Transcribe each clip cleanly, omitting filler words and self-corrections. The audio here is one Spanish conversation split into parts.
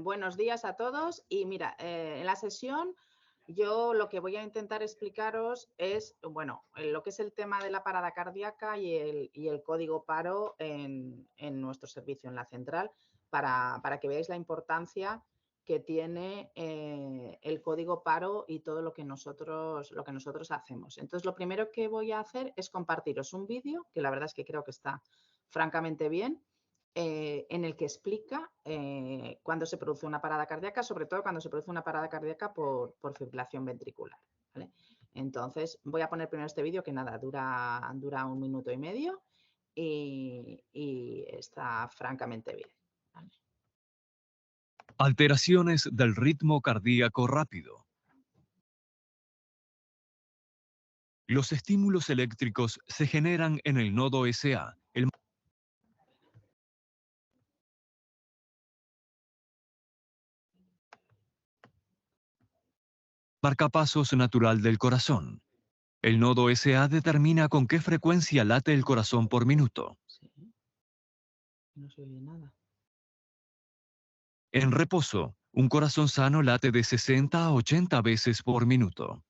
buenos días a todos y mira, en la sesión yo lo que voy a intentar explicaros es, bueno, lo que es el tema de la parada cardíaca y el código PARO en nuestro servicio, en la central, para que veáis la importancia que tiene el código PARO y todo lo que nosotros hacemos. Entonces, lo primero que voy a hacer es compartiros un vídeo, que la verdad es que creo que está francamente bien, en el que explica cuándo se produce una parada cardíaca, sobre todo cuando se produce una parada cardíaca por fibrilación ventricular, ¿vale? Entonces, voy a poner primero este vídeo que nada, dura 1 minuto y medio y está francamente bien, ¿vale? Alteraciones del ritmo cardíaco rápido. Los estímulos eléctricos se generan en el nodo SA, el marcapasos natural del corazón. El nodo SA determina con qué frecuencia late el corazón por minuto. Sí. No se oye nada. En reposo, un corazón sano late de 60 a 80 veces por minuto.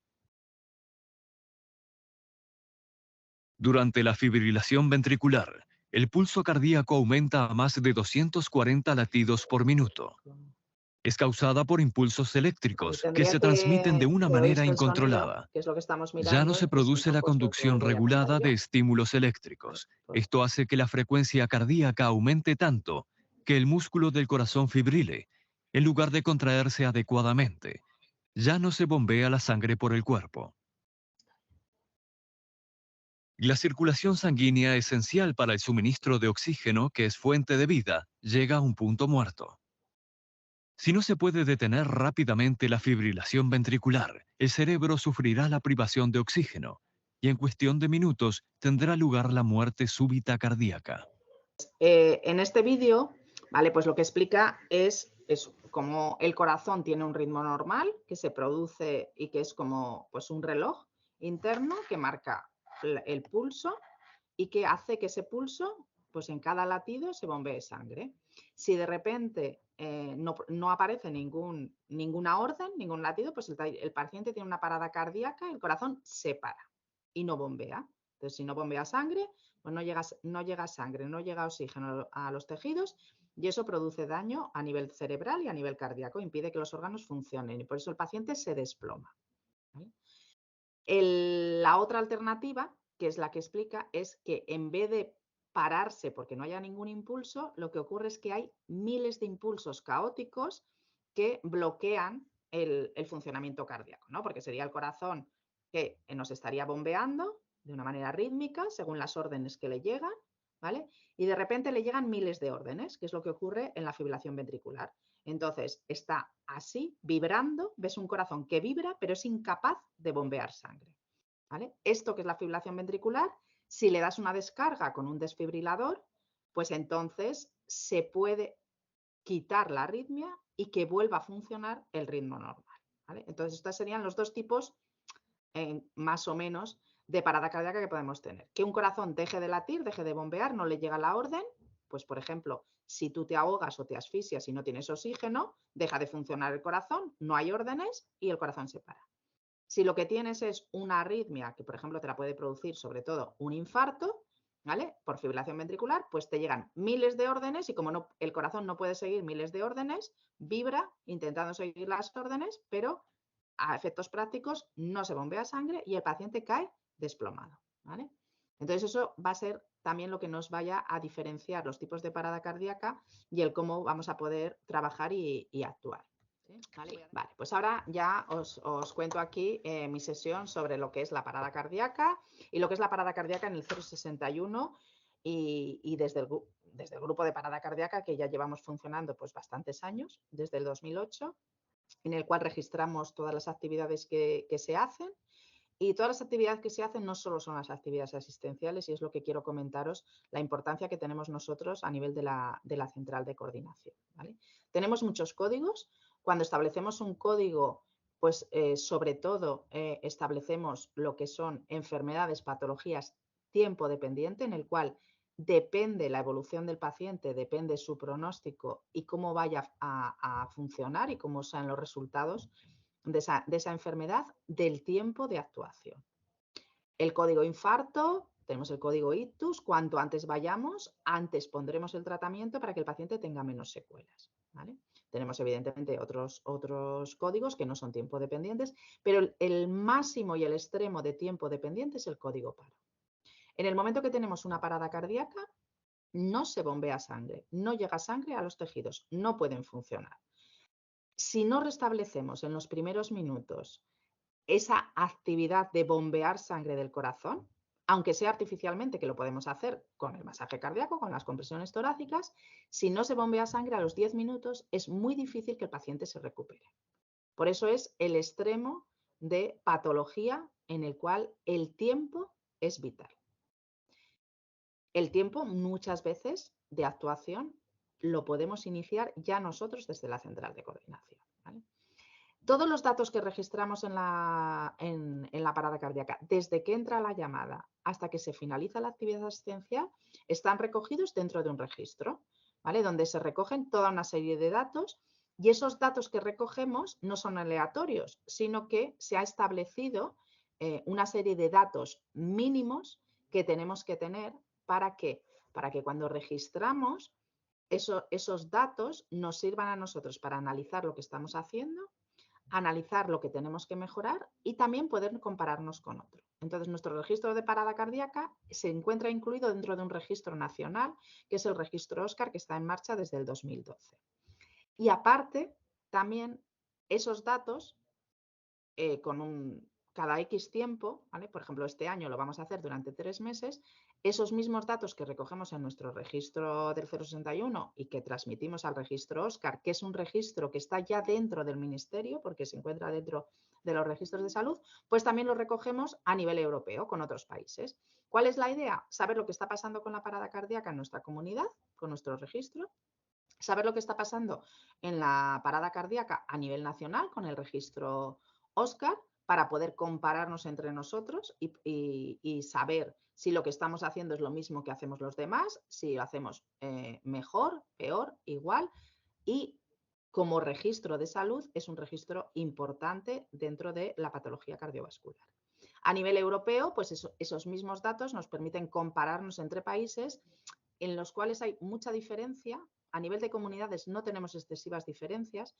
Durante la fibrilación ventricular, el pulso cardíaco aumenta a más de 240 latidos por minuto. Es causada por impulsos eléctricos que Tendría se transmiten de una que manera oírse el sonido, incontrolada. que es lo que estamos Ya no mirando, se y si produce no, la pues conducción voy a apuntar regulada yo. de estímulos eléctricos. Esto hace que la frecuencia cardíaca aumente tanto que el músculo del corazón fibrile, en lugar de contraerse adecuadamente. Ya no se bombea la sangre por el cuerpo. La circulación sanguínea esencial para el suministro de oxígeno, que es fuente de vida, llega a un punto muerto. Si no se puede detener rápidamente la fibrilación ventricular, el cerebro sufrirá la privación de oxígeno y en cuestión de minutos tendrá lugar la muerte súbita cardíaca. En este vídeo, ¿vale? Pues lo que explica es cómo el corazón tiene un ritmo normal que se produce y que es como pues, un reloj interno que marca el pulso y que hace que ese pulso, pues en cada latido se bombee sangre. Si de repente no aparece ninguna orden, ningún latido, pues el paciente tiene una parada cardíaca, el corazón se para y no bombea. Entonces, si no bombea sangre, pues no llega sangre, no llega oxígeno a los tejidos y eso produce daño a nivel cerebral y a nivel cardíaco, impide que los órganos funcionen y por eso el paciente se desploma, ¿vale? La otra alternativa, que es la que explica, es que en vez de pararse porque no haya ningún impulso, lo que ocurre es que hay miles de impulsos caóticos que bloquean el funcionamiento cardíaco, ¿no? Porque sería el corazón que nos estaría bombeando de una manera rítmica según las órdenes que le llegan, ¿vale? Y de repente le llegan miles de órdenes, que es lo que ocurre en la fibrilación ventricular. Entonces está así, vibrando, ves un corazón que vibra, pero es incapaz de bombear sangre, ¿vale? Esto que es la fibrilación ventricular, si le das una descarga con un desfibrilador, pues entonces se puede quitar la arritmia y que vuelva a funcionar el ritmo normal, ¿vale? Entonces estos serían los dos tipos más o menos de parada cardíaca que podemos tener. Que un corazón deje de latir, deje de bombear, no le llega la orden, pues por ejemplo, si tú te ahogas o te asfixias y no tienes oxígeno, deja de funcionar el corazón, no hay órdenes y el corazón se para. Si lo que tienes es una arritmia, que por ejemplo te la puede producir sobre todo un infarto, ¿vale? Por fibrilación ventricular, pues te llegan miles de órdenes y como el corazón no puede seguir miles de órdenes, vibra intentando seguir las órdenes, pero a efectos prácticos no se bombea sangre y el paciente cae desplomado, ¿vale? Entonces eso va a ser también lo que nos vaya a diferenciar los tipos de parada cardíaca y el cómo vamos a poder trabajar y actuar. ¿Sí? Vale, pues ahora ya os cuento aquí mi sesión sobre lo que es la parada cardíaca y lo que es la parada cardíaca en el 061 y desde el grupo de parada cardíaca que ya llevamos funcionando pues bastantes años, desde el 2008, en el cual registramos todas las actividades que se hacen. Y todas las actividades que se hacen no solo son las actividades asistenciales, y es lo que quiero comentaros, la importancia que tenemos nosotros a nivel de la central de coordinación, ¿vale? Tenemos muchos códigos. Cuando establecemos un código, pues sobre todo establecemos lo que son enfermedades, patologías, tiempo dependiente, en el cual depende la evolución del paciente, depende su pronóstico y cómo vaya a funcionar y cómo sean los resultados de esa enfermedad, del tiempo de actuación. El código infarto, tenemos el código ictus, cuanto antes vayamos, antes pondremos el tratamiento para que el paciente tenga menos secuelas, ¿vale? Tenemos evidentemente otros códigos que no son tiempo dependientes, pero el máximo y el extremo de tiempo dependiente es el código paro. En el momento que tenemos una parada cardíaca, no se bombea sangre, no llega sangre a los tejidos, no pueden funcionar. Si no restablecemos en los primeros minutos esa actividad de bombear sangre del corazón, aunque sea artificialmente, que lo podemos hacer con el masaje cardíaco, con las compresiones torácicas, si no se bombea sangre a los 10 minutos, es muy difícil que el paciente se recupere. Por eso es el extremo de patología en el cual el tiempo es vital. El tiempo, muchas veces, de actuación lo podemos iniciar ya nosotros desde la central de coordinación, ¿vale? Todos los datos que registramos en la parada cardíaca, desde que entra la llamada hasta que se finaliza la actividad asistencial, están recogidos dentro de un registro, ¿vale? Donde se recogen toda una serie de datos y esos datos que recogemos no son aleatorios, sino que se ha establecido una serie de datos mínimos que tenemos que tener ¿para qué? Para que cuando registramos esos datos nos sirvan a nosotros para analizar lo que estamos haciendo, analizar lo que tenemos que mejorar y también poder compararnos con otro. Entonces, nuestro registro de parada cardíaca se encuentra incluido dentro de un registro nacional, que es el registro OSCAR, que está en marcha desde el 2012. Y aparte, también esos datos, cada X tiempo, ¿vale? Por ejemplo, este año lo vamos a hacer durante 3 meses, esos mismos datos que recogemos en nuestro registro del 061 y que transmitimos al registro OSCAR, que es un registro que está ya dentro del ministerio, porque se encuentra dentro de los registros de salud, pues también lo recogemos a nivel europeo con otros países. ¿Cuál es la idea? Saber lo que está pasando con la parada cardíaca en nuestra comunidad, con nuestro registro, saber lo que está pasando en la parada cardíaca a nivel nacional con el registro OSCAR para poder compararnos entre nosotros y saber si lo que estamos haciendo es lo mismo que hacemos los demás, si lo hacemos mejor, peor, igual. Y como registro de salud es un registro importante dentro de la patología cardiovascular. A nivel europeo, pues esos mismos datos nos permiten compararnos entre países en los cuales hay mucha diferencia. A nivel de comunidades no tenemos excesivas diferencias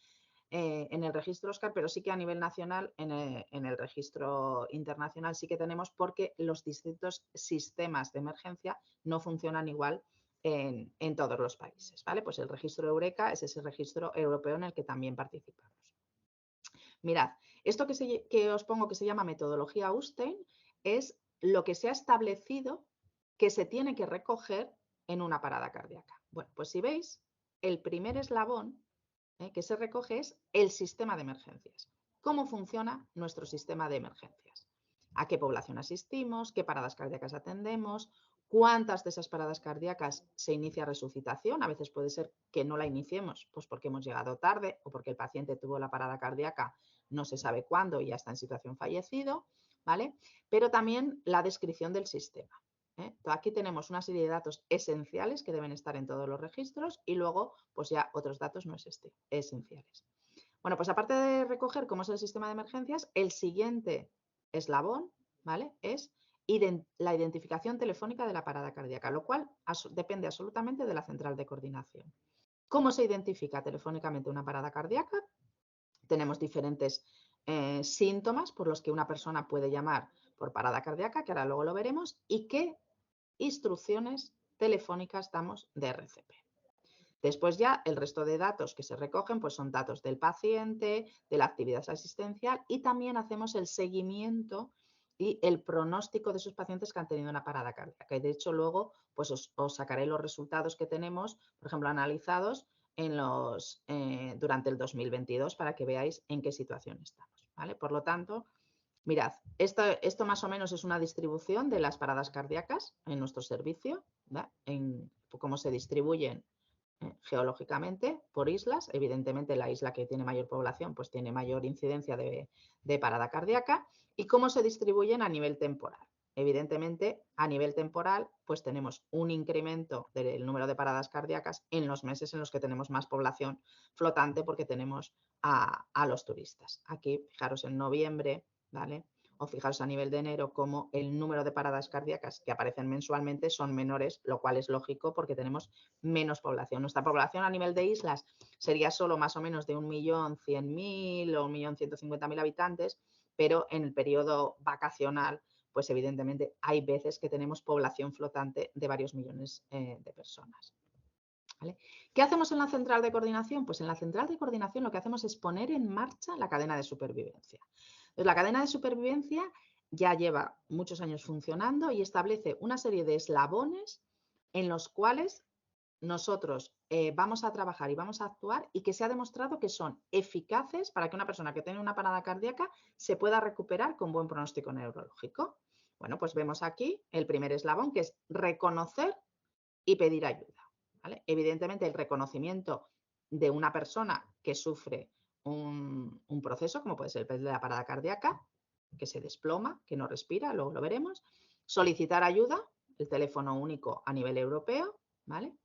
en el registro OSCAR, pero sí que a nivel nacional, en el registro internacional sí que tenemos, porque los distintos sistemas de emergencia no funcionan igual en todos los países, ¿vale? Pues el registro Eureka es ese registro europeo en el que también participamos. Mirad, esto que os pongo que se llama metodología Austein es lo que se ha establecido que se tiene que recoger en una parada cardíaca. Bueno, pues si veis, el primer eslabón que se recoge es el sistema de emergencias. ¿Cómo funciona nuestro sistema de emergencias? ¿A qué población asistimos? ¿Qué paradas cardíacas atendemos? ¿Cuántas de esas paradas cardíacas se inicia resucitación? A veces puede ser que no la iniciemos, pues porque hemos llegado tarde o porque el paciente tuvo la parada cardíaca no se sabe cuándo y ya está en situación fallecido, ¿vale? Pero también la descripción del sistema. Aquí tenemos una serie de datos esenciales que deben estar en todos los registros y luego pues ya otros datos no esenciales. Bueno, pues aparte de recoger cómo es el sistema de emergencias, el siguiente eslabón, ¿vale? Es la identificación telefónica de la parada cardíaca, lo cual depende absolutamente de la central de coordinación. ¿Cómo se identifica telefónicamente una parada cardíaca? Tenemos diferentes síntomas por los que una persona puede llamar por parada cardíaca, que ahora luego lo veremos, y qué instrucciones telefónicas damos de RCP. Después ya el resto de datos que se recogen pues son datos del paciente, de la actividad asistencial y también hacemos el seguimiento y el pronóstico de esos pacientes que han tenido una parada cardíaca. Y de hecho luego pues os sacaré los resultados que tenemos, por ejemplo, analizados durante el 2022 para que veáis en qué situación estamos, ¿vale? Por lo tanto, mirad, esto más o menos es una distribución de las paradas cardíacas en nuestro servicio, ¿vale? En cómo se distribuyen geológicamente por islas. Evidentemente la isla que tiene mayor población pues tiene mayor incidencia de parada cardíaca y cómo se distribuyen a nivel temporal. evidentemente, a nivel temporal, pues tenemos un incremento del número de paradas cardíacas en los meses en los que tenemos más población flotante porque tenemos a los turistas. Aquí, fijaros, en noviembre, ¿vale? O fijaros a nivel de enero como el número de paradas cardíacas que aparecen mensualmente son menores, lo cual es lógico porque tenemos menos población. Nuestra población a nivel de islas sería solo más o menos de 1.100.000 o 1.150.000 habitantes, pero en el periodo vacacional, pues evidentemente hay veces que tenemos población flotante de varios millones de personas. ¿Vale? ¿Qué hacemos en la central de coordinación? Pues en la central de coordinación lo que hacemos es poner en marcha la cadena de supervivencia. Entonces, la cadena de supervivencia ya lleva muchos años funcionando y establece una serie de eslabones en los cuales nosotros vamos a trabajar y vamos a actuar y que se ha demostrado que son eficaces para que una persona que tiene una parada cardíaca se pueda recuperar con buen pronóstico neurológico. Bueno, pues vemos aquí el primer eslabón, que es reconocer y pedir ayuda. ¿Vale? Evidentemente, el reconocimiento de una persona que sufre un proceso, como puede ser el de la parada cardíaca, que se desploma, que no respira, luego lo veremos. Solicitar ayuda, el teléfono único a nivel europeo, ¿vale?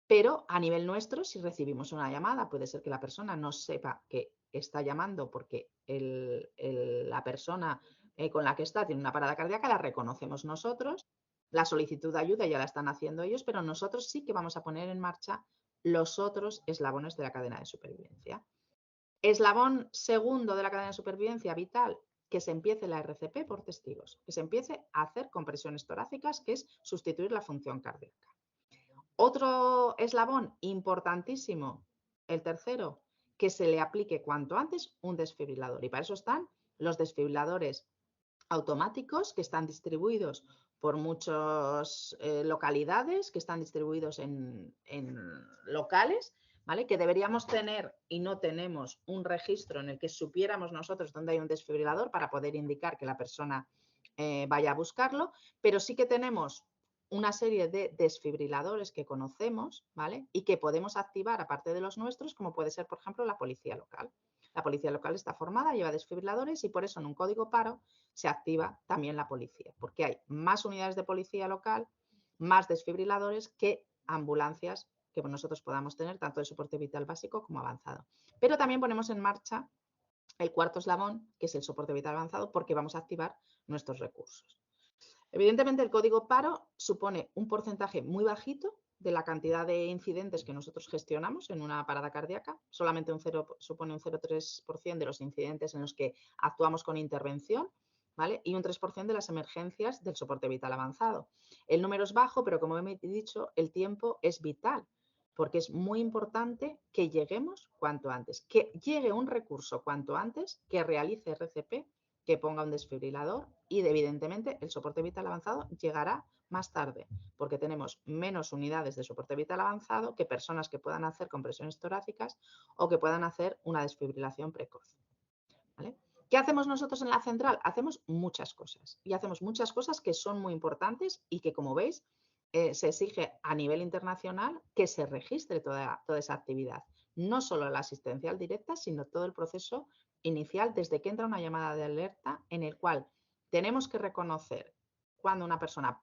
Pero a nivel nuestro, si recibimos una llamada, puede ser que la persona no sepa que está llamando porque la persona con la que está tiene una parada cardíaca, la reconocemos nosotros, la solicitud de ayuda ya la están haciendo ellos, pero nosotros sí que vamos a poner en marcha los otros eslabones de la cadena de supervivencia. Eslabón segundo de la cadena de supervivencia vital, que se empiece la RCP por testigos, que se empiece a hacer compresiones torácicas, que es sustituir la función cardíaca. Otro eslabón importantísimo, el tercero, que se le aplique cuanto antes un desfibrilador. Y para eso están los desfibriladores automáticos que están distribuidos por muchas localidades, que están distribuidos en locales, ¿vale? Que deberíamos tener y no tenemos un registro en el que supiéramos nosotros dónde hay un desfibrilador para poder indicar que la persona vaya a buscarlo, pero sí que tenemos una serie de desfibriladores que conocemos, ¿vale? Y que podemos activar aparte de los nuestros, como puede ser, por ejemplo, la policía local. La policía local está formada, lleva desfibriladores y por eso en un código PARO se activa también la policía, porque hay más unidades de policía local, más desfibriladores que ambulancias que nosotros podamos tener, tanto de soporte vital básico como avanzado. Pero también ponemos en marcha el cuarto eslabón, que es el soporte vital avanzado, porque vamos a activar nuestros recursos. Evidentemente, el código PARO supone un porcentaje muy bajito de la cantidad de incidentes que nosotros gestionamos en una parada cardíaca. Solamente supone un 0,3% de los incidentes en los que actuamos con intervención, ¿vale? Y un 3% de las emergencias del soporte vital avanzado. El número es bajo, pero como he dicho, el tiempo es vital, porque es muy importante que lleguemos cuanto antes, que llegue un recurso cuanto antes, que realice RCP, que ponga un desfibrilador y evidentemente el soporte vital avanzado llegará más tarde porque tenemos menos unidades de soporte vital avanzado que personas que puedan hacer compresiones torácicas o que puedan hacer una desfibrilación precoz. ¿Vale? ¿Qué hacemos nosotros en la central? Hacemos muchas cosas y hacemos muchas cosas que son muy importantes y que, como veis, se exige a nivel internacional que se registre toda esa actividad. No solo la asistencial directa, sino todo el proceso inicial desde que entra una llamada de alerta en el cual tenemos que reconocer cuando una persona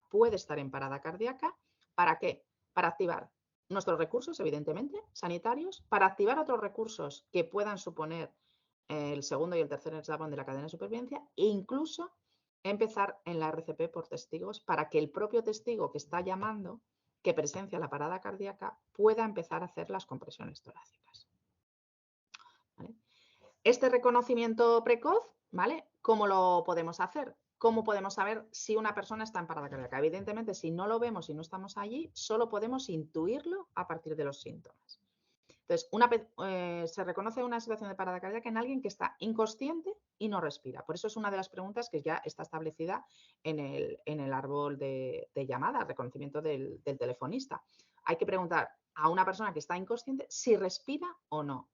puede estar en parada cardíaca. ¿Para qué? Para activar nuestros recursos, evidentemente, sanitarios, para activar otros recursos que puedan suponer el segundo y el tercer eslabón de la cadena de supervivencia e incluso empezar en la RCP por testigos para que el propio testigo que está llamando, que presencia la parada cardíaca, pueda empezar a hacer las compresiones torácicas. ¿Vale? Este reconocimiento precoz, ¿vale? ¿Cómo lo podemos hacer? ¿Cómo podemos saber si una persona está en parada cardíaca? Evidentemente, si no lo vemos y no estamos allí, solo podemos intuirlo a partir de los síntomas. Entonces, se reconoce una situación de parada cardíaca en alguien que está inconsciente y no respira. Por eso es una de las preguntas que ya está establecida en el árbol de llamada, reconocimiento del telefonista. Hay que preguntar a una persona que está inconsciente si respira o no.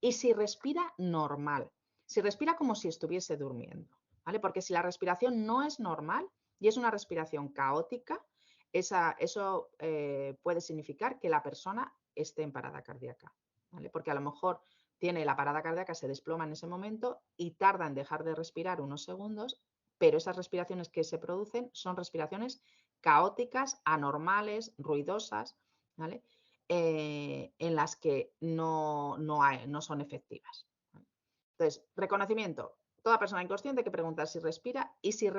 Y si respira normal, si respira como si estuviese durmiendo, ¿vale? Porque si la respiración no es normal y es una respiración caótica, eso puede significar que la persona esté en parada cardíaca, ¿vale? Porque a lo mejor tiene la parada cardíaca, se desploma en ese momento y tarda en dejar de respirar unos segundos, pero esas respiraciones que se producen son respiraciones caóticas, anormales, ruidosas, ¿vale? En las que no son efectivas. Entonces, reconocimiento. Toda persona inconsciente que pregunta si respira y si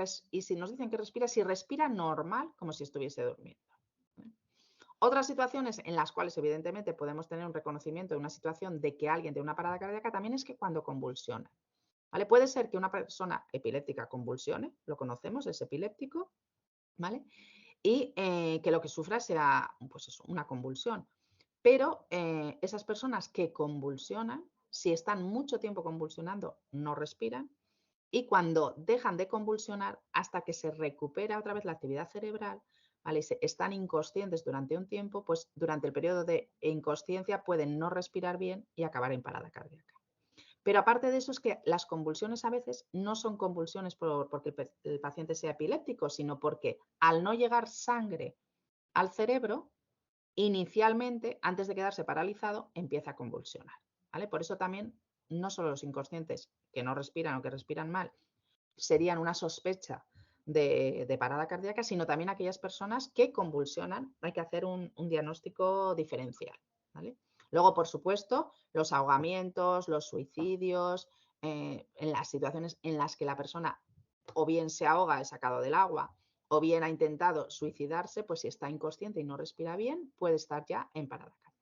nos dicen que respira, si respira normal, como si estuviese durmiendo. Otras situaciones en las cuales evidentemente podemos tener un reconocimiento de una situación de que alguien tiene una parada cardíaca también es que cuando convulsiona. ¿Vale? Puede ser que una persona epiléptica convulsione, lo conocemos, es epiléptico, ¿vale? Y que lo que sufra sea pues eso, una convulsión. Pero esas personas que convulsionan, si están mucho tiempo convulsionando, no respiran. Y cuando dejan de convulsionar, hasta que se recupera otra vez la actividad cerebral, ¿vale? Están inconscientes durante un tiempo, pues durante el periodo de inconsciencia pueden no respirar bien y acabar en parada cardíaca. Pero aparte de eso es que las convulsiones a veces no son convulsiones porque el paciente sea epiléptico, sino porque al no llegar sangre al cerebro, inicialmente, antes de quedarse paralizado, empieza a convulsionar. ¿Vale? Por eso también no solo los inconscientes que no respiran o que respiran mal serían una sospecha de parada cardíaca, sino también aquellas personas que convulsionan. Hay que hacer un diagnóstico diferencial. ¿Vale? Luego, por supuesto, los ahogamientos, los suicidios, en las situaciones en las que la persona o bien se ahoga, es sacado del agua, o bien ha intentado suicidarse, pues si está inconsciente y no respira bien, puede estar ya en parada cardíaca.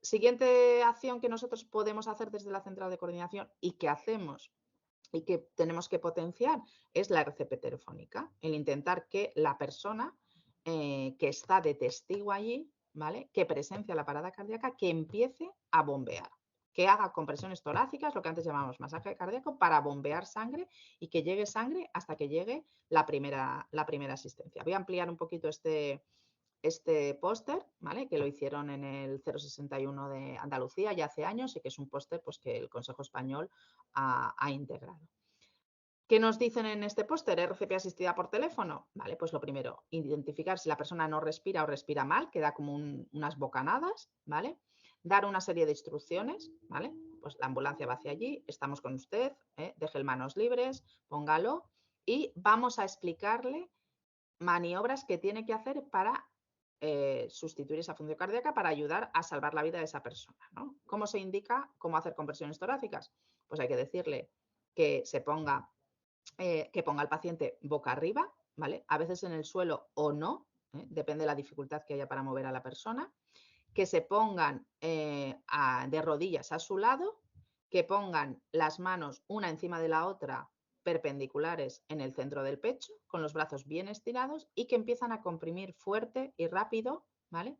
Siguiente acción que nosotros podemos hacer desde la central de coordinación y que hacemos y que tenemos que potenciar es la RCP telefónica, el intentar que la persona que está de testigo allí, ¿vale? Que presencia la parada cardíaca, que empiece a bombear, que haga compresiones torácicas, lo que antes llamábamos masaje cardíaco, para bombear sangre y que llegue sangre hasta que llegue la primera asistencia. Voy a ampliar un poquito este póster, ¿vale? Que lo hicieron en el 061 de Andalucía ya hace años y que es un póster pues, que el Consejo Español ha integrado. ¿Qué nos dicen en este póster? RCP asistida por teléfono. Vale, pues lo primero, identificar si la persona no respira o respira mal, que da como unas bocanadas, ¿vale? Dar una serie de instrucciones, ¿vale? Pues la ambulancia va hacia allí, estamos con usted, deje el manos libres, póngalo y vamos a explicarle maniobras que tiene que hacer para sustituir esa función cardíaca para ayudar a salvar la vida de esa persona, ¿no? ¿Cómo se indica cómo hacer compresiones torácicas? Pues hay que decirle que se ponga que ponga al paciente boca arriba, ¿vale? A veces en el suelo o no, depende de la dificultad que haya para mover a la persona, que se pongan de rodillas a su lado, que pongan las manos una encima de la otra perpendiculares en el centro del pecho, con los brazos bien estirados y que empiezan a comprimir fuerte y rápido, ¿vale?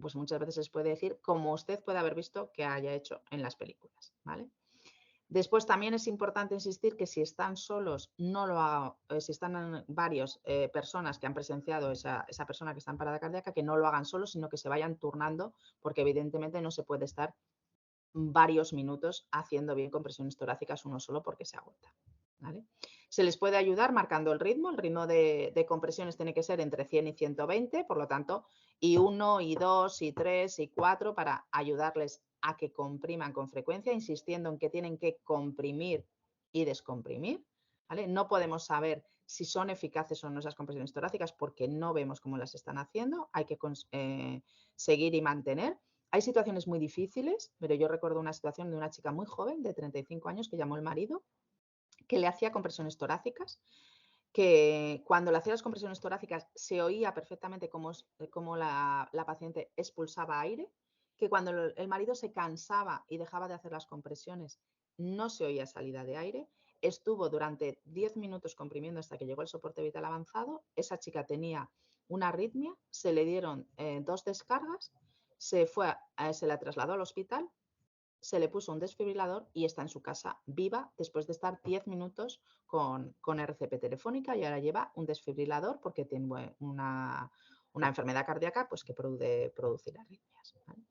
Pues muchas veces se puede decir como usted puede haber visto que haya hecho en las películas, ¿vale? Después también es importante insistir que si están solos, no lo haga, si están varias personas que han presenciado esa persona que está en parada cardíaca, que no lo hagan solos, sino que se vayan turnando, porque evidentemente no se puede estar varios minutos haciendo bien compresiones torácicas uno solo porque se agota. ¿Vale? Se les puede ayudar marcando el ritmo de compresiones tiene que ser entre 100 y 120, por lo tanto, y 1, y 2, y 3, y 4 para ayudarles a que compriman con frecuencia, insistiendo en que tienen que comprimir y descomprimir. ¿Vale? No podemos saber si son eficaces o no esas compresiones torácicas porque no vemos cómo las están haciendo, hay que seguir y mantener. Hay situaciones muy difíciles, pero yo recuerdo una situación de una chica muy joven, de 35 años, que llamó el marido, que le hacía compresiones torácicas, que cuando le hacía las compresiones torácicas se oía perfectamente cómo la paciente expulsaba aire, que cuando el marido se cansaba y dejaba de hacer las compresiones no se oía salida de aire. Estuvo durante 10 minutos comprimiendo hasta que llegó el soporte vital avanzado. Esa chica tenía una arritmia, se le dieron 2 descargas, se la trasladó al hospital, se le puso un desfibrilador y está en su casa viva después de estar 10 minutos con RCP telefónica y ahora lleva un desfibrilador porque tiene una enfermedad cardíaca pues, que puede producir arritmias. ¿Vale?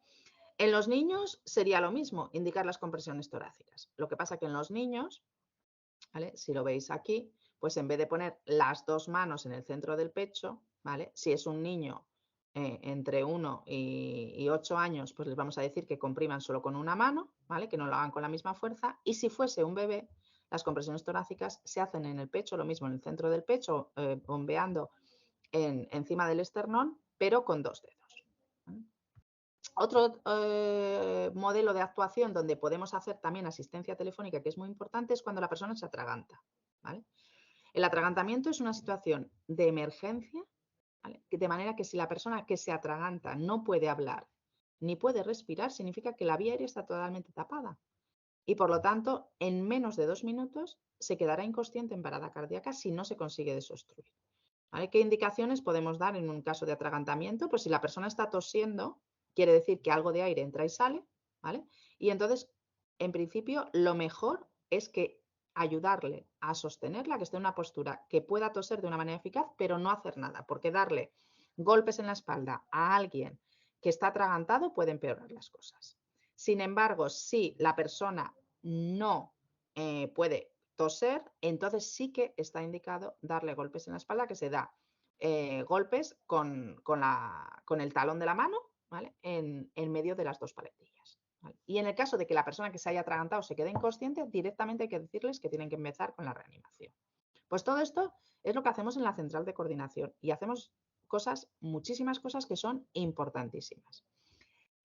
En los niños sería lo mismo, indicar las compresiones torácicas. Lo que pasa que en los niños, ¿vale? Si lo veis aquí, pues en vez de poner las 2 manos en el centro del pecho, ¿vale? Si es un niño entre 1 y 8 años, pues les vamos a decir que compriman solo con una mano, ¿vale? Que no lo hagan con la misma fuerza. Y si fuese un bebé, Las compresiones torácicas se hacen en el pecho, lo mismo en el centro del pecho, bombeando encima del esternón, pero con 2 dedos. ¿Vale? Otro modelo de actuación donde podemos hacer también asistencia telefónica, que es muy importante, es cuando la persona se atraganta. ¿Vale? El atragantamiento es una situación de emergencia, ¿vale? De manera que si la persona que se atraganta no puede hablar ni puede respirar, significa que la vía aérea está totalmente tapada. Y por lo tanto, en menos de 2 minutos se quedará inconsciente en parada cardíaca si no se consigue desobstruir. ¿Vale? ¿Qué indicaciones podemos dar en un caso de atragantamiento? Pues si la persona está tosiendo, quiere decir que algo de aire entra y sale, ¿vale? Y entonces, en principio, lo mejor es que ayudarle a sostenerla, que esté en una postura que pueda toser de una manera eficaz, pero no hacer nada, porque darle golpes en la espalda a alguien que está atragantado puede empeorar las cosas. Sin embargo, si la persona no puede toser, entonces sí que está indicado darle golpes en la espalda, que se da golpes con el talón de la mano, ¿vale? En medio de las 2 paletillas. ¿Vale? Y en el caso de que la persona que se haya atragantado se quede inconsciente, directamente hay que decirles que tienen que empezar con la reanimación. Pues todo esto es lo que hacemos en la central de coordinación y hacemos cosas, muchísimas cosas que son importantísimas.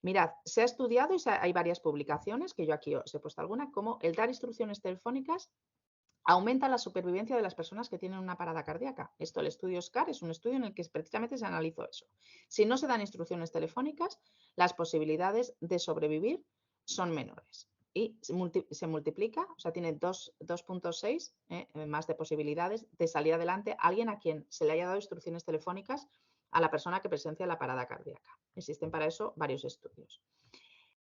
Mirad, se ha estudiado y hay varias publicaciones, que yo aquí os he puesto alguna, como el dar instrucciones telefónicas aumenta la supervivencia de las personas que tienen una parada cardíaca. Esto, el estudio SCAR, es un estudio en el que precisamente se analizó eso. Si no se dan instrucciones telefónicas, las posibilidades de sobrevivir son menores. Y se multiplica, o sea, tiene 2.6 más de posibilidades de salir adelante alguien a quien se le haya dado instrucciones telefónicas a la persona que presencia la parada cardíaca. Existen para eso varios estudios.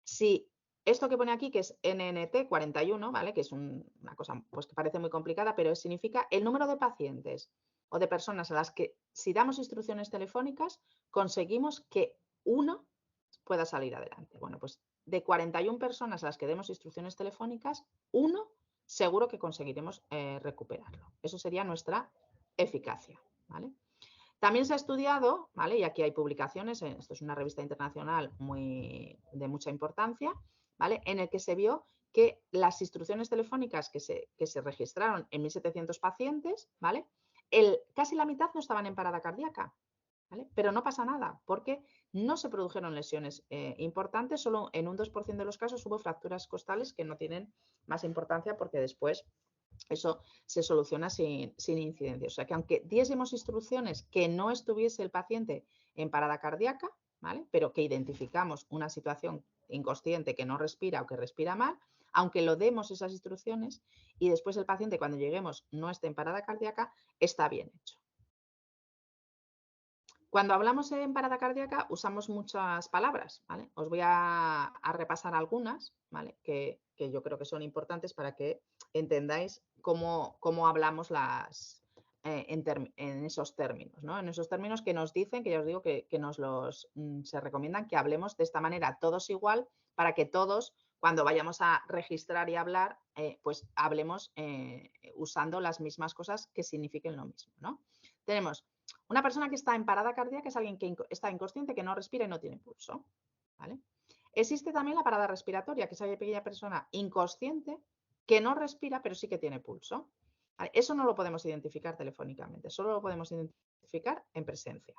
Si esto que pone aquí, que es NNT 41, ¿vale? Que es una cosa pues, que parece muy complicada, pero significa el número de pacientes o de personas a las que, si damos instrucciones telefónicas, conseguimos que uno pueda salir adelante. Bueno, pues de 41 personas a las que demos instrucciones telefónicas, uno seguro que conseguiremos recuperarlo. Eso sería nuestra eficacia, ¿vale? También se ha estudiado, ¿vale? Y aquí hay publicaciones, esto es una revista internacional de mucha importancia, ¿vale? En el que se vio que las instrucciones telefónicas que se registraron en 1.700 pacientes, ¿vale? Casi la mitad no estaban en parada cardíaca, ¿vale? Pero no pasa nada, porque no se produjeron lesiones importantes, solo en un 2% de los casos hubo fracturas costales que no tienen más importancia porque después eso se soluciona sin incidencia. O sea que aunque diésemos instrucciones que no estuviese el paciente en parada cardíaca, ¿vale? Pero que identificamos una situación inconsciente que no respira o que respira mal, aunque lo demos esas instrucciones y después el paciente cuando lleguemos no esté en parada cardíaca, está bien hecho. Cuando hablamos en parada cardíaca usamos muchas palabras, ¿vale? Os voy a repasar algunas, ¿vale? Que yo creo que son importantes para que entendáis cómo hablamos en esos términos, ¿no? En esos términos que nos dicen, que ya os digo que se recomiendan que hablemos de esta manera todos igual para que todos, cuando vayamos a registrar y hablar, pues hablemos usando las mismas cosas que signifiquen lo mismo, ¿no? Tenemos una persona que está en parada cardíaca es alguien que está inconsciente, que no respira y no tiene pulso, ¿vale? Existe también la parada respiratoria, que es aquella persona inconsciente que no respira, pero sí que tiene pulso. ¿Vale? Eso no lo podemos identificar telefónicamente, solo lo podemos identificar en presencia,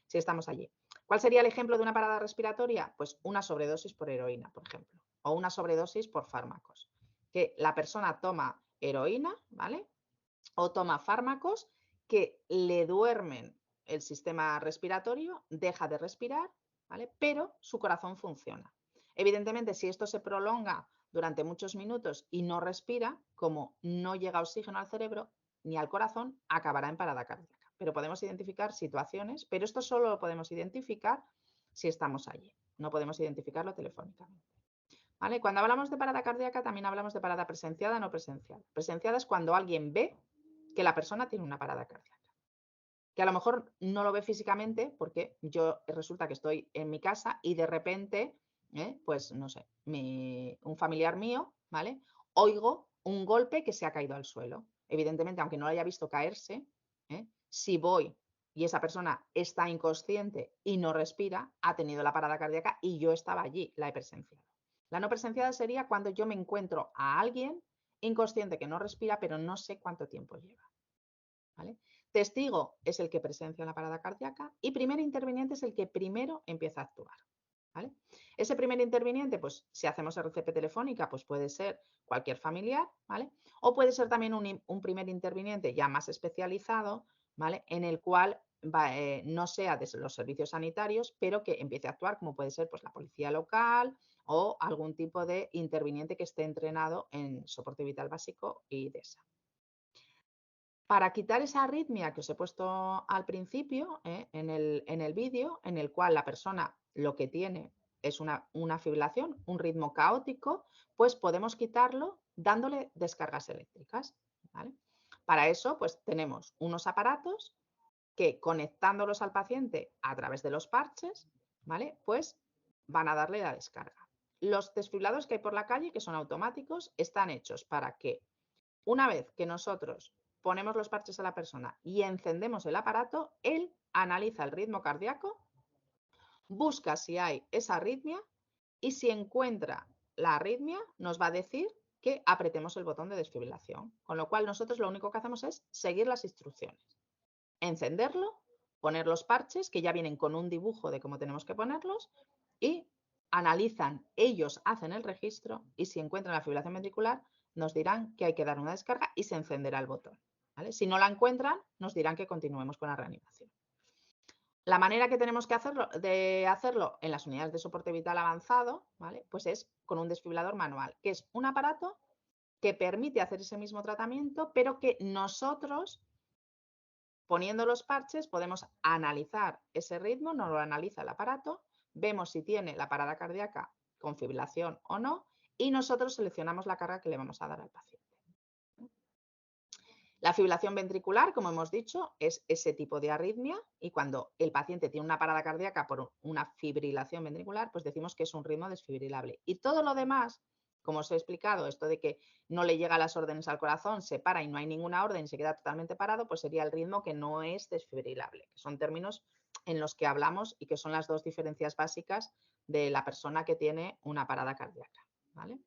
si estamos allí. ¿Cuál sería el ejemplo de una parada respiratoria? Pues una sobredosis por heroína, por ejemplo, o una sobredosis por fármacos. Que la persona toma heroína, ¿vale? O toma fármacos que le duermen el sistema respiratorio, deja de respirar, ¿vale? Pero su corazón funciona. Evidentemente, si esto se prolonga durante muchos minutos y no respira, como no llega oxígeno al cerebro ni al corazón, acabará en parada cardíaca. Pero podemos identificar situaciones, pero esto solo lo podemos identificar si estamos allí. No podemos identificarlo telefónicamente. ¿Vale? Cuando hablamos de parada cardíaca también hablamos de parada presenciada o no presenciada. Presenciada es cuando alguien ve que la persona tiene una parada cardíaca. Que a lo mejor no lo ve físicamente porque yo resulta que estoy en mi casa y de repente, pues no sé, un familiar mío, ¿vale? Oigo un golpe que se ha caído al suelo. Evidentemente, aunque no lo haya visto caerse, si voy y esa persona está inconsciente y no respira, ha tenido la parada cardíaca y yo estaba allí, la he presenciado. La no presenciada sería cuando yo me encuentro a alguien inconsciente que no respira, pero no sé cuánto tiempo lleva. ¿Vale? Testigo es el que presencia la parada cardíaca y primer interviniente es el que primero empieza a actuar. ¿Vale? Ese primer interviniente, pues si hacemos RCP telefónica, pues puede ser cualquier familiar, ¿vale? O puede ser también un primer interviniente ya más especializado, ¿vale? En el cual no sea de los servicios sanitarios, pero que empiece a actuar, como puede ser pues, la policía local o algún tipo de interviniente que esté entrenado en soporte vital básico y DESA. Para quitar esa arritmia que os he puesto al principio en el vídeo, en el cual la persona lo que tiene es una fibrilación, un ritmo caótico, pues podemos quitarlo dándole descargas eléctricas. ¿Vale? Para eso, pues tenemos unos aparatos que conectándolos al paciente a través de los parches, ¿vale? Pues van a darle la descarga. Los desfibriladores que hay por la calle, que son automáticos, están hechos para que una vez que nosotros ponemos los parches a la persona y encendemos el aparato, él analiza el ritmo cardíaco, busca si hay esa arritmia y si encuentra la arritmia nos va a decir que apretemos el botón de desfibrilación. Con lo cual nosotros lo único que hacemos es seguir las instrucciones. Encenderlo, poner los parches que ya vienen con un dibujo de cómo tenemos que ponerlos y analizan, ellos hacen el registro y si encuentran la fibrilación ventricular nos dirán que hay que dar una descarga y se encenderá el botón. ¿Vale? Si no la encuentran, nos dirán que continuemos con la reanimación. La manera que tenemos que hacerlo en las unidades de soporte vital avanzado, ¿vale? Pues es con un desfibrilador manual, que es un aparato que permite hacer ese mismo tratamiento, pero que nosotros, poniendo los parches, podemos analizar ese ritmo, nos lo analiza el aparato, vemos si tiene la parada cardíaca con fibrilación o no, y nosotros seleccionamos la carga que le vamos a dar al paciente. La fibrilación ventricular, como hemos dicho, es ese tipo de arritmia y cuando el paciente tiene una parada cardíaca por una fibrilación ventricular, pues decimos que es un ritmo desfibrilable. Y todo lo demás, como os he explicado, esto de que no le llega las órdenes al corazón, se para y no hay ninguna orden y se queda totalmente parado, pues sería el ritmo que no es desfibrilable, que son términos en los que hablamos y que son las dos diferencias básicas de la persona que tiene una parada cardíaca. ¿Vale?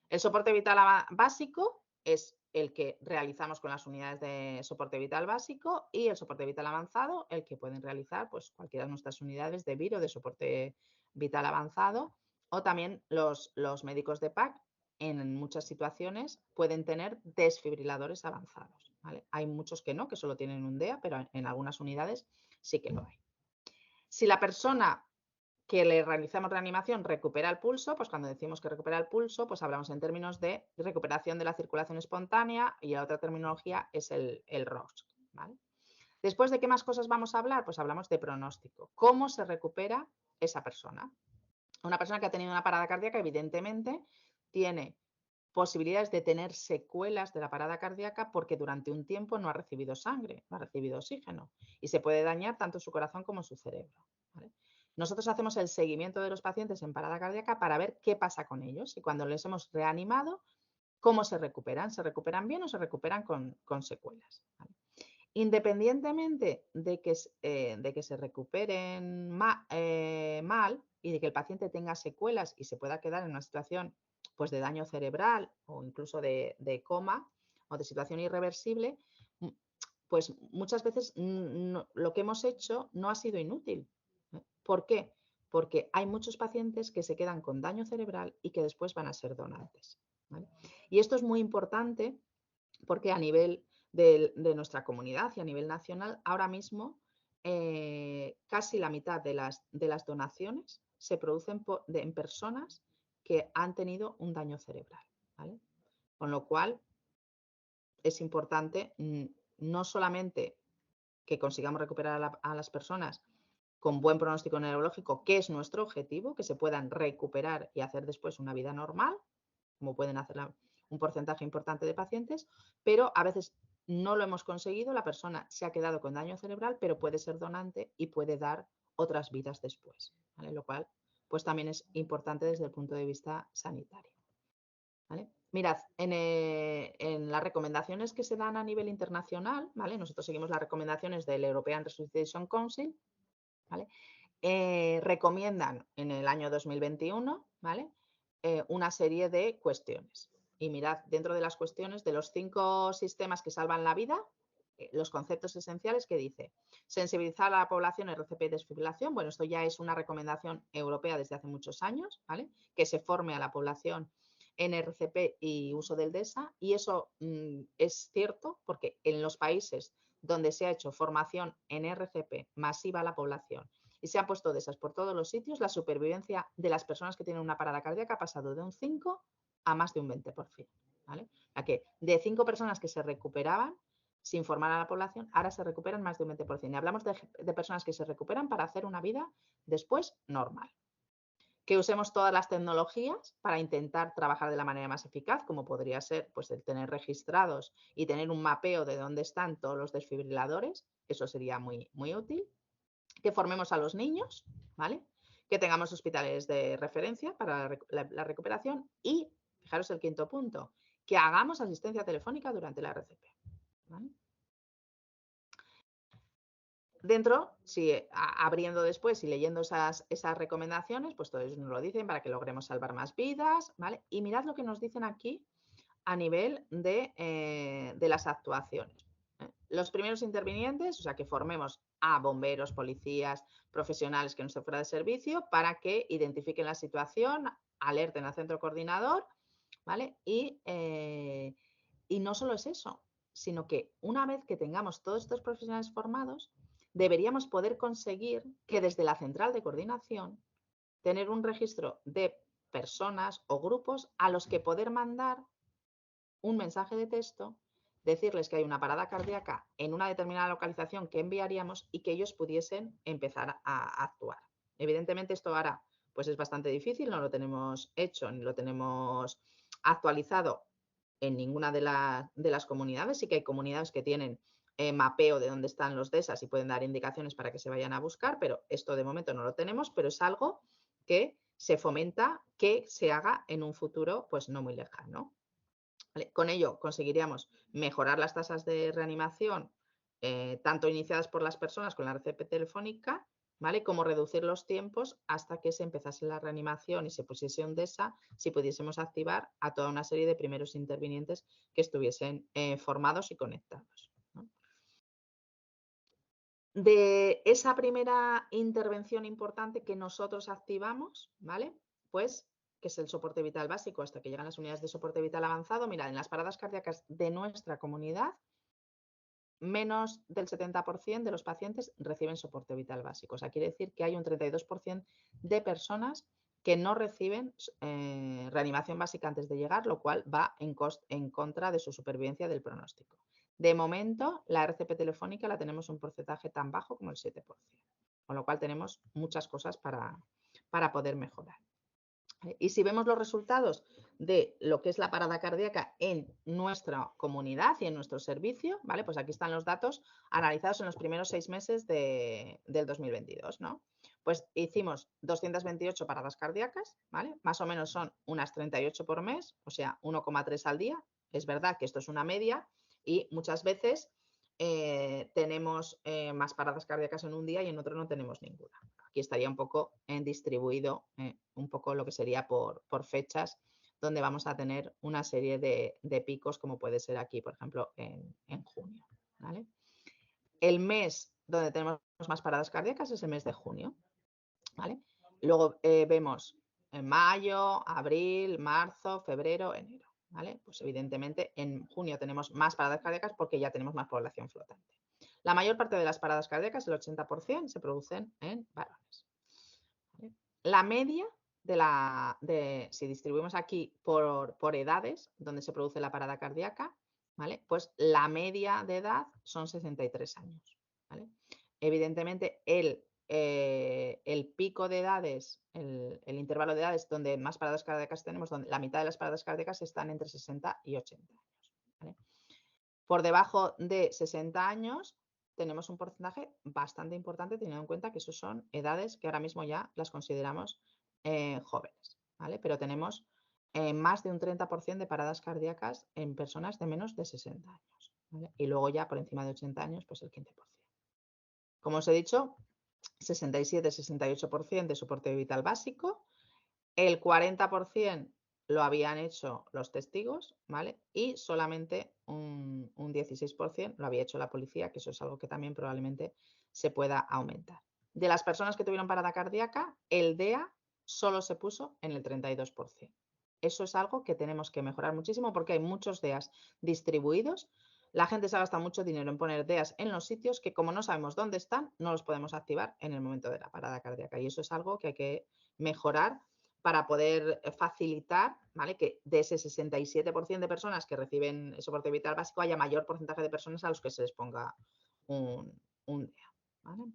El soporte vital básico es el que realizamos con las unidades de soporte vital básico y el soporte vital avanzado, el que pueden realizar pues, cualquiera de nuestras unidades de VIR o de soporte vital avanzado o también los médicos de PAC en muchas situaciones pueden tener desfibriladores avanzados. ¿Vale? Hay muchos que no, que solo tienen un DEA, pero en algunas unidades sí que lo hay. Si la persona que le realizamos reanimación recupera el pulso, pues cuando decimos que recupera el pulso, pues hablamos en términos de recuperación de la circulación espontánea y la otra terminología es el ROSC. ¿Vale? Después, ¿de qué más cosas vamos a hablar? Pues hablamos de pronóstico. ¿Cómo se recupera esa persona? Una persona que ha tenido una parada cardíaca, evidentemente, tiene posibilidades de tener secuelas de la parada cardíaca porque durante un tiempo no ha recibido sangre, no ha recibido oxígeno y se puede dañar tanto su corazón como su cerebro. ¿Vale? Nosotros hacemos el seguimiento de los pacientes en parada cardíaca para ver qué pasa con ellos y cuando les hemos reanimado, cómo se recuperan. ¿Se recuperan bien o se recuperan con secuelas? ¿Vale? Independientemente de que se recuperen mal y de que el paciente tenga secuelas y se pueda quedar en una situación pues, de daño cerebral o incluso de coma o de situación irreversible, pues muchas veces lo que hemos hecho no ha sido inútil. ¿Por qué? Porque hay muchos pacientes que se quedan con daño cerebral y que después van a ser donantes. ¿Vale? Y esto es muy importante porque a nivel de nuestra comunidad y a nivel nacional, ahora mismo casi la mitad de las donaciones se producen en personas que han tenido un daño cerebral. ¿Vale? Con lo cual, es importante no solamente que consigamos recuperar a las personas con buen pronóstico neurológico, que es nuestro objetivo, que se puedan recuperar y hacer después una vida normal, como pueden hacer un porcentaje importante de pacientes, pero a veces no lo hemos conseguido, la persona se ha quedado con daño cerebral, pero puede ser donante y puede dar otras vidas después, ¿vale? Lo cual pues también es importante desde el punto de vista sanitario. ¿Vale? Mirad, en las recomendaciones que se dan a nivel internacional, ¿vale? Nosotros seguimos las recomendaciones del European Resuscitation Council, ¿vale? Recomiendan en el año 2021, ¿vale? Una serie de cuestiones. y mirad dentro de las cuestiones de los 5 sistemas que salvan la vida, los conceptos esenciales que dice sensibilizar a la población RCP y desfibrilación. Bueno, esto ya es una recomendación europea desde hace muchos años, ¿vale? Que se forme a la población en RCP y uso del DESA, y eso es cierto porque en los países donde se ha hecho formación en RCP masiva a la población y se han puesto DESAs por todos los sitios, la supervivencia de las personas que tienen una parada cardíaca ha pasado de un 5 a más de un 20%, ¿vale? O sea que de 5 personas que se recuperaban sin formar a la población, ahora se recuperan más de un 20%. Y hablamos de personas que se recuperan para hacer una vida después normal. Que usemos todas las tecnologías para intentar trabajar de la manera más eficaz, como podría ser pues, el tener registrados y tener un mapeo de dónde están todos los desfibriladores, eso sería muy, muy útil. Que formemos a los niños, ¿vale? Que tengamos hospitales de referencia para la recuperación y, fijaros el quinto punto, que hagamos asistencia telefónica durante la RCP, ¿vale? Dentro, si abriendo después y leyendo esas recomendaciones, pues todos nos lo dicen para que logremos salvar más vidas, ¿vale? Y mirad lo que nos dicen aquí a nivel de las actuaciones. Los primeros intervinientes, o sea, que formemos a bomberos, policías, profesionales que no estén fuera de servicio para que identifiquen la situación, alerten al centro coordinador, ¿vale? Y no solo es eso, sino que una vez que tengamos todos estos profesionales formados, deberíamos poder conseguir que desde la central de coordinación tener un registro de personas o grupos a los que poder mandar un mensaje de texto, decirles que hay una parada cardíaca en una determinada localización que enviaríamos y que ellos pudiesen empezar a actuar. Evidentemente esto ahora pues es bastante difícil, no lo tenemos hecho ni lo tenemos actualizado en ninguna de las comunidades. Sí que hay comunidades que tienen mapeo de dónde están los DESAs y pueden dar indicaciones para que se vayan a buscar, pero esto de momento no lo tenemos, pero es algo que se fomenta que se haga en un futuro pues no muy lejano. ¿Vale? Con ello conseguiríamos mejorar las tasas de reanimación, tanto iniciadas por las personas con la RCP telefónica, ¿vale? Como reducir los tiempos hasta que se empezase la reanimación y se pusiese un DESA, si pudiésemos activar a toda una serie de primeros intervinientes que estuviesen formados y conectados, ¿no? De esa primera intervención importante que nosotros activamos, ¿vale? Pues que es el soporte vital básico hasta que llegan las unidades de soporte vital avanzado. Mirad, en las paradas cardíacas de nuestra comunidad, menos del 70% de los pacientes reciben soporte vital básico. O sea, quiere decir que hay un 32% de personas que no reciben reanimación básica antes de llegar, lo cual va en contra de su supervivencia del pronóstico. De momento, la RCP telefónica la tenemos un porcentaje tan bajo como el 7%, con lo cual tenemos muchas cosas para poder mejorar. Y si vemos los resultados de lo que es la parada cardíaca en nuestra comunidad y en nuestro servicio, ¿vale? Pues aquí están los datos analizados en los primeros 6 meses del 2022, ¿no? Pues hicimos 228 paradas cardíacas, ¿vale? Más o menos son unas 38 por mes, o sea, 1,3 al día. Es verdad que esto es una media y muchas veces tenemos más paradas cardíacas en un día y en otro no tenemos ninguna. Aquí estaría un poco distribuido un poco lo que sería por fechas, donde vamos a tener una serie de picos, como puede ser aquí, por ejemplo, en junio, ¿vale? El mes donde tenemos más paradas cardíacas es el mes de junio, ¿vale? Luego vemos en mayo, abril, marzo, febrero, enero, ¿vale? Pues evidentemente en junio tenemos más paradas cardíacas porque ya tenemos más población flotante. La mayor parte de las paradas cardíacas, el 80%, se producen en varones, ¿vale? La media si distribuimos aquí por edades, donde se produce la parada cardíaca, ¿vale? Pues la media de edad son 63 años, ¿vale? Evidentemente el pico de edades, el intervalo de edades donde más paradas cardíacas tenemos, donde la mitad de las paradas cardíacas están entre 60 y 80 años, ¿vale? Por debajo de 60 años tenemos un porcentaje bastante importante, teniendo en cuenta que esos son edades que ahora mismo ya las consideramos jóvenes, ¿vale? Pero tenemos más de un 30% de paradas cardíacas en personas de menos de 60 años, ¿vale? Y luego ya por encima de 80 años, pues el 15%. Como os he dicho, 67-68% de soporte vital básico, el 40% lo habían hecho los testigos, ¿vale? Y solamente un 16% lo había hecho la policía, que eso es algo que también probablemente se pueda aumentar. De las personas que tuvieron parada cardíaca, el DEA solo se puso en el 32%. Eso es algo que tenemos que mejorar muchísimo porque hay muchos DEAs distribuidos. La gente se gasta mucho dinero en poner DEAs en los sitios que, como no sabemos dónde están, no los podemos activar en el momento de la parada cardíaca. Y eso es algo que hay que mejorar para poder facilitar, ¿vale?, que de ese 67% de personas que reciben soporte vital básico haya mayor porcentaje de personas a los que se les ponga un DEA, ¿vale?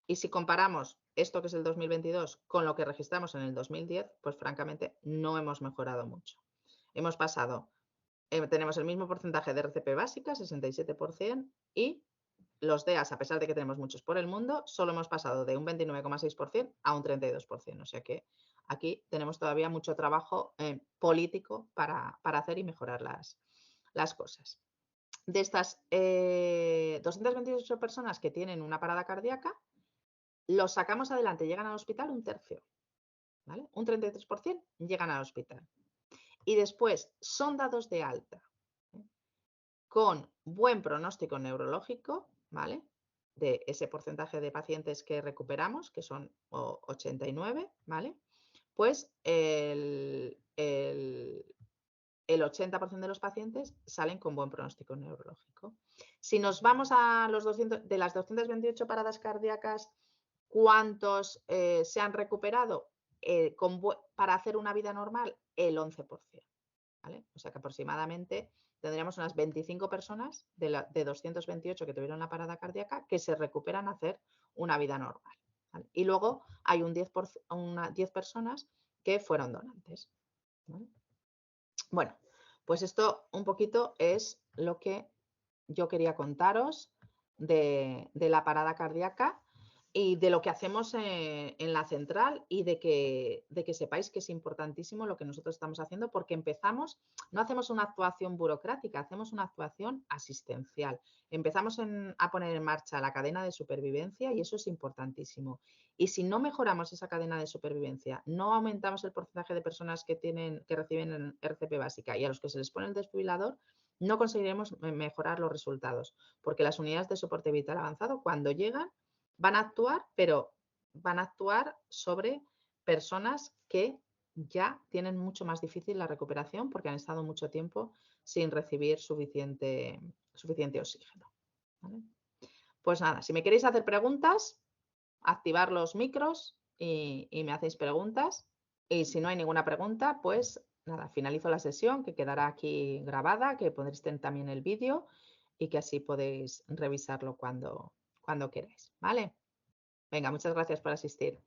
Y si comparamos esto que es el 2022 con lo que registramos en el 2010, pues francamente no hemos mejorado mucho. Hemos pasado, tenemos el mismo porcentaje de RCP básica, 67%, y los DEAs, a pesar de que tenemos muchos por el mundo, solo hemos pasado de un 29,6% a un 32%. O sea que aquí tenemos todavía mucho trabajo político para hacer y mejorar las cosas. De estas 228 personas que tienen una parada cardíaca, los sacamos adelante, llegan al hospital un tercio, ¿vale? Un 33% llegan al hospital. Y después son dados de alta, ¿eh?, con buen pronóstico neurológico, ¿vale?, de ese porcentaje de pacientes que recuperamos, que son 89, ¿vale? Pues el 80% de los pacientes salen con buen pronóstico neurológico. Si nos vamos a los 200, de las 228 paradas cardíacas, ¿cuántos se han recuperado para hacer una vida normal? El 11%, ¿vale? O sea que aproximadamente tendríamos unas 25 personas de 228 que tuvieron la parada cardíaca que se recuperan a hacer una vida normal, ¿vale? Y luego hay 10 personas que fueron donantes, ¿vale? Bueno, pues esto un poquito es lo que yo quería contaros de la parada cardíaca y de lo que hacemos en la central, y de que sepáis que es importantísimo lo que nosotros estamos haciendo, porque no hacemos una actuación burocrática, hacemos una actuación asistencial. Empezamos a poner en marcha la cadena de supervivencia y eso es importantísimo. Y si no mejoramos esa cadena de supervivencia, no aumentamos el porcentaje de personas que reciben RCP básica y a los que se les pone el desfibrilador, no conseguiremos mejorar los resultados, porque las unidades de soporte vital avanzado, cuando llegan, van a actuar, pero van a actuar sobre personas que ya tienen mucho más difícil la recuperación porque han estado mucho tiempo sin recibir suficiente oxígeno, ¿vale? Pues nada, si me queréis hacer preguntas, activar los micros y me hacéis preguntas. Y si no hay ninguna pregunta, pues nada, finalizo la sesión, que quedará aquí grabada, que podréis tener también el vídeo y que así podéis revisarlo cuando queráis, ¿vale? Venga, muchas gracias por asistir.